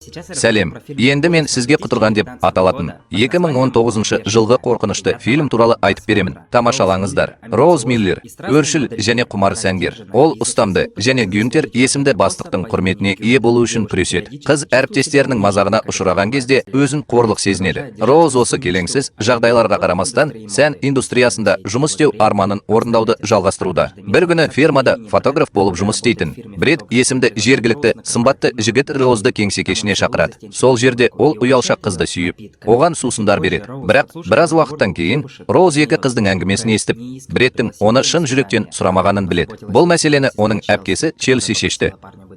Сәлем, енді мен сізге құтырған деп аталатын 2019 жылғы қорқынышты фильм туралы айтып беремін. Тамашалаңыздар. Роуз Миллер, өршіл және құмар сәнгер. Ол ұстамды және Гюнтер есімді бастықтың құрметіне ие болу үшін күреседі. Қыз әріптестерінің мазағына ұшыраған кезде өзін қорлық сезінеді. Роуз осы келеңсіз жағдайларға қарамастан сән индустриясында жұмыс істеу арманын орындауды жалғастыруда. Бір күні фермада фотограф болып жұмыс істейтін Бред есімді жергілікті сымбатты жігіт Роузды кеңсе кешіне шақырады. Сол жерде ол ұялшақ қызды сүйіп, оған сусындар береді. Бірақ біраз уақыттан кейін Роуз екі қыздың әңгімесін естіп, Бредтің оны шын жүректен сұрамағанын біледі. Бұл мәселені оның әпкесі Челси шешті.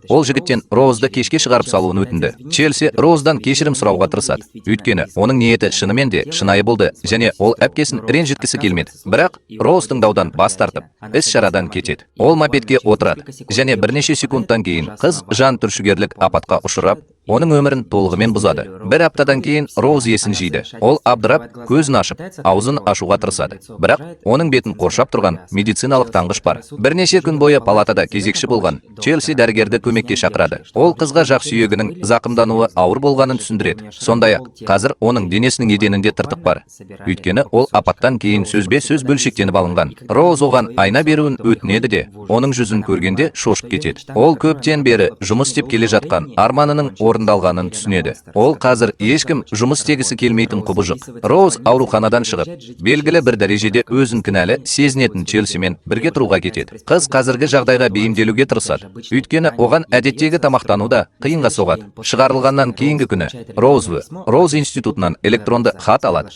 Ол жігіттен Роузды кешке шығарып салуын өтінді. Челси Роуздан кешірім сұрауға тырысады. Өйткені оның ниеті шынымен де шынайы болды және ол әпкесін ренжіткісі келмеді. Бірақ Роуз тыңдаудан бас тартып, іс-шарадан кетеді. Ол мопедке отырады және бірнеше секундтан кейін қыз жан түршігерлік апатқа ұшырап, оның өмірін толығымен бұзады. Бір аптадан кейін Роуз есін жиды. Ол абдырап, көзін ашып, аузын ашуға тырысады. Бірақ оның бетін қоршап тұрған медициналық таңғыш бар. Бірнеше күн бойы палатада кезекші болған Челси дәрігерді көмекке шақырады. Ол қызға жақ сүйегінің зақымдануы ауыр болғанын түсіндіреді. Сондай-ақ, қазір оның денесінің еденінде тыртық бар. Өйткені ол апаттан кейін сөзбе-сөз бөлшектеніп алынған. Роуз оған айна беруін өтінеді де, оның жүзін көргенде шошып кетеді. Ол көптен бері жұмыс істеп келе жатқан арманының орындалғанын түсінеді. Ол қазір ешкім жұмыс істегісі келмейтін құбыжық. Роуз ауруханадан шығып, белгілі бір дәрежеде өзін кінәлі сезінетін Челсимен бірге тұруға кетеді. Қыз қазіргі жағдайға бейімделуге тырысады. Өйткені оған әдеттегі тамақтану да қиынға соғады. Шығарылғаннан кейінгі күні Роуз институтынан электронды хат алады.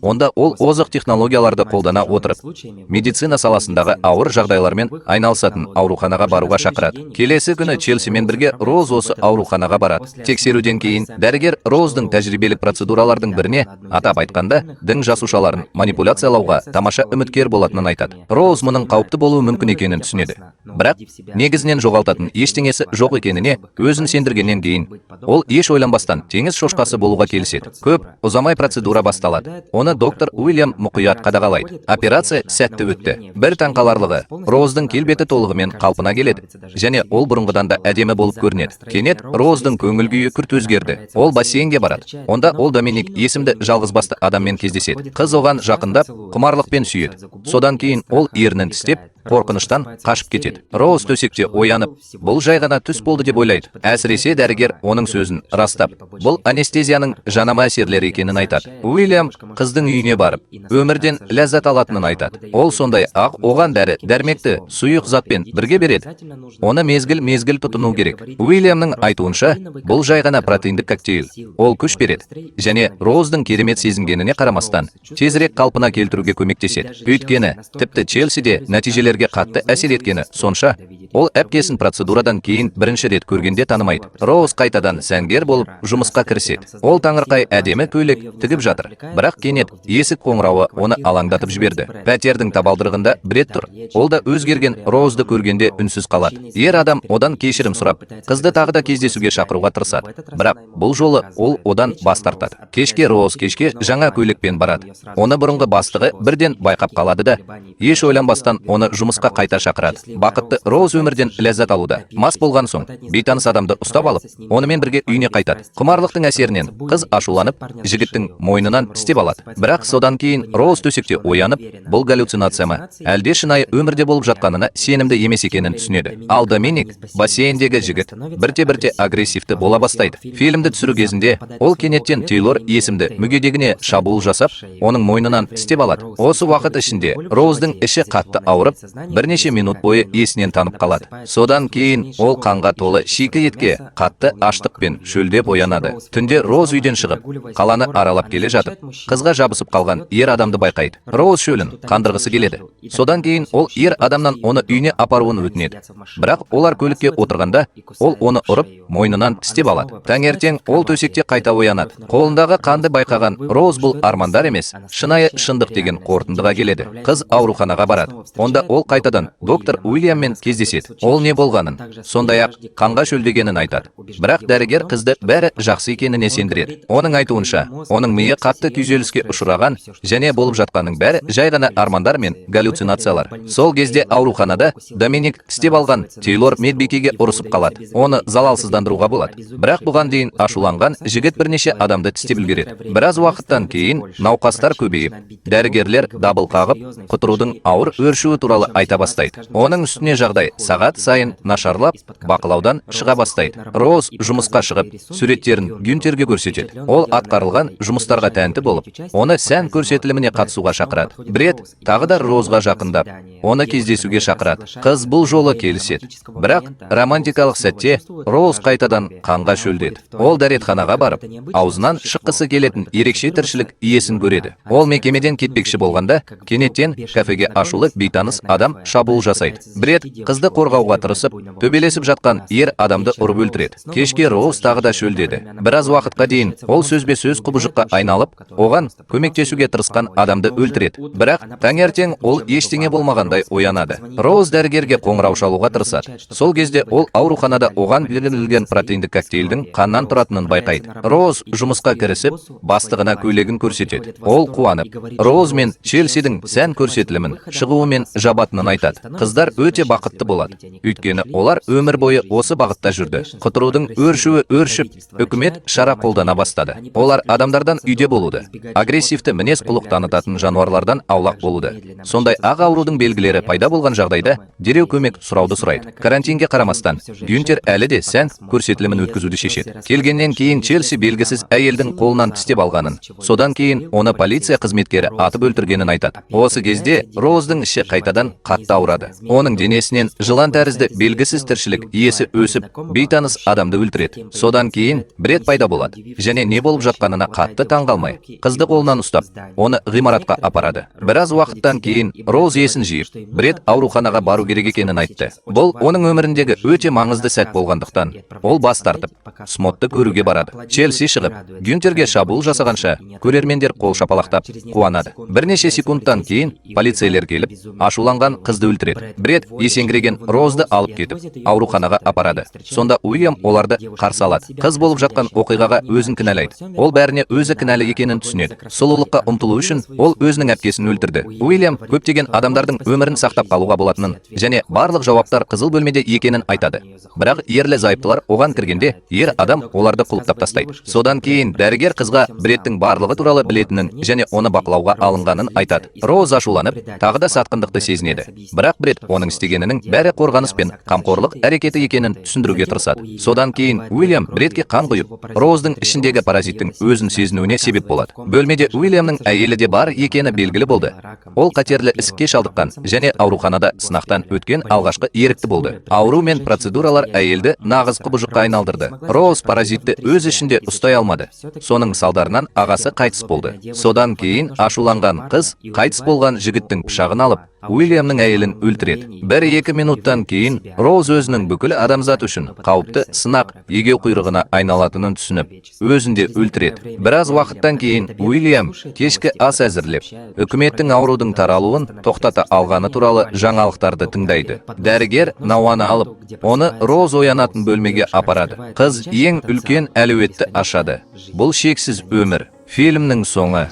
Онда ол озық технологияларды қолдана отырып, медицина саласындағы ауыр жағдайлармен айналысатын ауруханаға баруға шақырады. Келесі күні Челсимен бірге Роуз осы ауруханаға барады. Тексеруден кейін дәрігер Роуздың тәжірибелік процедуралардың біріне, атап айтқанда, дін жасушаларын манипуляциялауға тамаша үміткер болатынын айтады. Роуз мұның қауіпті болуы мүмкін екенін түсінеді. Бірақ негізінен жоғалтатын ештеңесі жоқ екеніне өзін сендіргеннен кейін, ол еш ойланбастан теңіз шошқасы болуға келіседі. Көп ұзамай процедура басталады. Оны доктор Уильям мұқият қадағалайды. Операция сәтті өтті. Бір таңқаларлығы, Роуздың келбеті толығымен қалпына келеді және ол бұрынғыдан да әдемі болып көрінеді. Кенет Роуздың көңіл күйі күрт өзгерді. Ол бассейнге барады. Онда ол Доминик есімді жалғызбасты адаммен кездеседі. Қыз оған жақындап, құмарлықпен сүйеді. Содан кейін ол ернін тістеп, қорқыныштан қашып кетеді. Роуз төсекте оянып, бұл жай ғана түс болды деп ойлайды. Әсіресе дәрігер оның сөзін растап, бұл анестезияның жанама әсерлері екенін айтады. Уильям қыздың үйіне барып, өмірден ләззат алатынын айтады. Ол сондай-ақ оған дәрмекті сұйық затпен бірге береді. Оны мезгіл тұтыну керек. Уильямның айтуынша, бұл жай ғана протеиндік коктейль. Ол күш береді және Роуздың керемет сезінгеніне қарамастан тезірек қалпына келтіруге көмектеседі. Өйткені тіпті Челсиде нәтижелерге қатты әсер еткені сонша, ол әпкесін процедурадан кейін бірінші рет көргенде танымайды. Роуз қайтадан сәнгер болып жұмысқа кіріседі. Ол таңырқай әдемі көйлек тігіп жатыр. Бірақ кенет есік қоңырауы оны алаңдатып жіберді. Пәтердің табалдырығында Бред тұр. Ол да өзгерген Роузды көргенде үнсіз қалады. Ер адам одан кешірім сұрап, қызды тағы да кездесуге шақыруға тырысады. Бірақ бұл жолы ол одан бас тартады. Кешке Роуз жаңа көйлекпен барады. Оны бұрынғы бастығы бірден байқап қалады да, еш ойланбастан оны жұмысқа қайта шақырады. Бақытты Роуз өмірден ләззат алуда. Мас болған соң, бейтаныс адамды ұстап алып, онымен бірге үйіне қайтады. Құмарлықтың әсерінен қыз ашуланып, жігіттің мойнынан тістеп алады. Бірақ содан кейін Роуз төсекте оянып, бұл галлюцинация ма, әлде шынайы өмірде болып жатқанына сенімді емес екенін түсінеді. Ал Доминик, бассейндегі жігіт, бірте-бірте агрессивті бола бастайды. Фильмді түсіру кезінде ол кенеттен Тейлор есімді мүгедегіне шабуыл жасап, оның мойнынан тістеп алады. Осы уақыт ішінде Роуздың іші қатты ауырып, бірнеше минут бойы есінен танып қалады. Содан кейін ол қанға толы шикі етке қатты аштықпен шөлдеп оянады. Түнде Роуз үйден шығып, қаланы аралап келе жатып, қызға жабысып қалған ер адамды байқайды. Роуз шөлін қандырғысы келеді. Содан кейін ол ер адамнан оны үйіне апаруын өтінеді. Бірақ олар көлікке отырғанда, ол оны ұрып, мойнынан тістеп алады. Таңертең ол төсекте қайта оянады. Қолындағы қанды байқаған Роуз бұл армандар емес, шынайы шындық деген қорытындыға келеді. Қыз ауруханаға барады. Онда ол ол қайтадан доктор Уильяммен кездеседі. Ол не болғанын, сондай-ақ қанға шөлдегенін айтады. Бірақ дәрігер қызды бәрі жақсы екеніне сендіреді. Оның айтуынша, оның миы қатты күйзеліске ұшыраған және болып жатқанның бәрі жай ғана армандар мен галлюцинациялар. Сол кезде ауруханада Доминик істеп алған Тейлор медбикеге ұрысып қалады. Оны залалсыздандыруға болады. Бірақ бұған дейін ашуланған жігіт бірнеше адамды тістеп үлгереді. Біраз уақыттан кейін науқастар көбейіп, дәрігерлер дабыл қағып, құтырудың ауыр өршуі туралы айта бастайды. Оның үстіне жағдай сағат сайын нашарлап, бақылаудан шыға бастайды. Роуз жұмысқа шығып, суреттерін Гюнтерге көрсетеді. Ол атқарылған жұмыстарға тәнті болып, оны сән көрсетіліміне қатысуға шақырады. Бред тағы да Роузға жақындап, оны кездесуге шақырады. Қыз бұл жолы келіседі. Бірақ романтикалық сәтте Роуз қайтадан қанға шөлдеді. Ол дәретханаға барып, аузынан шыққысы келетін ерекше тіршілік иесін көреді. Ол мекемеден кетпекші болғанда, кенеттен кафеге ашулы бейтаныс адам шабуыл жасайды. Бред қызды қорғауға тырысып, төбелесіп жатқан ер адамды ұрып өлтіреді. Кешке Роуз тағы да шөлдеді. Біраз уақытқа дейін ол сөзбе-сөз құбыжыққа айналып, оған көмектесуге тырысқан адамды өлтіреді. Бірақ таңертең ол ештеңе болмағандай оянады. Роуз дәрігерге қоңырау шалуға тырысады. Сол кезде ол ауруханада оған берілген протеиндік коктейльдің қаннан тұратынын байқайды. Роуз жұмысқа кірісіп, бастығына көйлегін көрсетеді. Ол қуанып, Роуз мен Челсидің сән көрсетілімін шығуымен жабатынын айтады. Қыздар өте бақытты болады. Өйткені олар өмір бойы осы бағытта жүрді. Құтырудың өршуі өршіп, үкімет шара қолдана бастады. Олар адамдардан үйде болуды, агрессивті мінез құлық танытатын жануарлардан аулақ болуды. Сондай ақ аурудың белгілері пайда болған жағдайда дереу көмек сұрауды сұрайды. Карантинге қарамастан, Гюнтер әлі де сән көрсетілімін өткізуді шешеді. Келгеннен кейін Челси белгісіз әйелдің қолынан тістеп алғанын, содан кейін оны полиция қызметкері атып өлтіргенін айтады. Осы кезде Роуздың іші қайтадан қатты ауырады. Оның денесінен жылан тәрізді белгісіз тіршілік иесі өсіп, бейтаныс адамды өлтіреді. Содан кейін Бред пайда болады. Және не болып жатқанына қатты таңғалмай, қызды қолынан ұстап, оны ғимаратқа апарады. Біраз уақыттан кейін Роуз есін жиып, Бред ауруханаға бару керек екенін айтты. Бұл оның өміріндегі өте маңызды сәт болғандықтан, ол бас тартып, смотты көруге барады. Челси шығып, Гюнтерге шабуыл жасағанша, көрермендер қол шапалақтап қуанады. Бірнеше секундтан кейін полицейлер келіп, ашуланған қызды өлтіреді. Бред есеңгіреген Роузды алып кетіп, ауруханаға апарады. Сонда Уильям оларды қарсы алады. Қыз болып жатқан оқиғаға өзін кінәлайды. Ол бәріне өзі кінәлі екенін түсінеді. Сұлулыққа ұмтылу үшін ол өзінің әпкесін өлтірді. Уильям көптеген адамдардың өмірін сақтап қалуға болатынын және барлық жауаптар қызыл бөлмеде екенін айтады. Бірақ ерлі зайыптылар оған кіргенде, ер адам оларды құлыптап тастайды. Содан кейін дәрігер қызға Бредтің барлығы туралы білетінін және оны бақылауға алынғанын айтады. Роуз ашуланып, тағы да сатқындықты сезінеді. Бірақ Бред оның істегенінің бәрі қорғаныс пен қамқорлық әрекеті екенін түсіндіруге тырысады. Содан кейін Уильям Бредке қан құйып, Роуздың ішіндегі паразиттің өзін сезінуіне себеп болады. Бөлмеде Уильямның әйелі де бар екені белгілі болды. Ол қатерлі ісікке шалдыққан және ауруханада сынақтан өткен алғашқы ерікті болды. Ауру мен процедуралар әйелді нағыз құбыжыққа айналдырды. Роуз паразитті өз ішінде ұстай алмады. Соның салдарынан ағасы қайтыс болды. Содан кейін ашуланған қыз қайтыс болған жігіттің пышағын алып, Уильямның әйелін өлтіреді. 1-2 минуттан кейін Роуз өзінің бүкіл адамзат үшін қауіпті сынақ егеу құйрығына айналатынын түсініп, өзінде өлтіреді. Біраз уақыттан кейін Уильям кешкі ас әзірлеп, үкіметтің аурудың таралуын тоқтата алғаны туралы жаңалықтарды тыңдайды. Дәрігер науаны алып, оны Роуз оянатын бөлмеге апарады. Қыз ең үлкен әлеуетті ашады. Бұл шексіз өмір. Фильмнің соңы.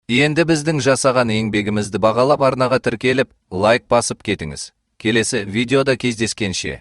Енді біздің жасаған еңбегімізді бағалап арнаға тіркеліп, лайк басып кетіңіз. Келесі видеода кездескенше.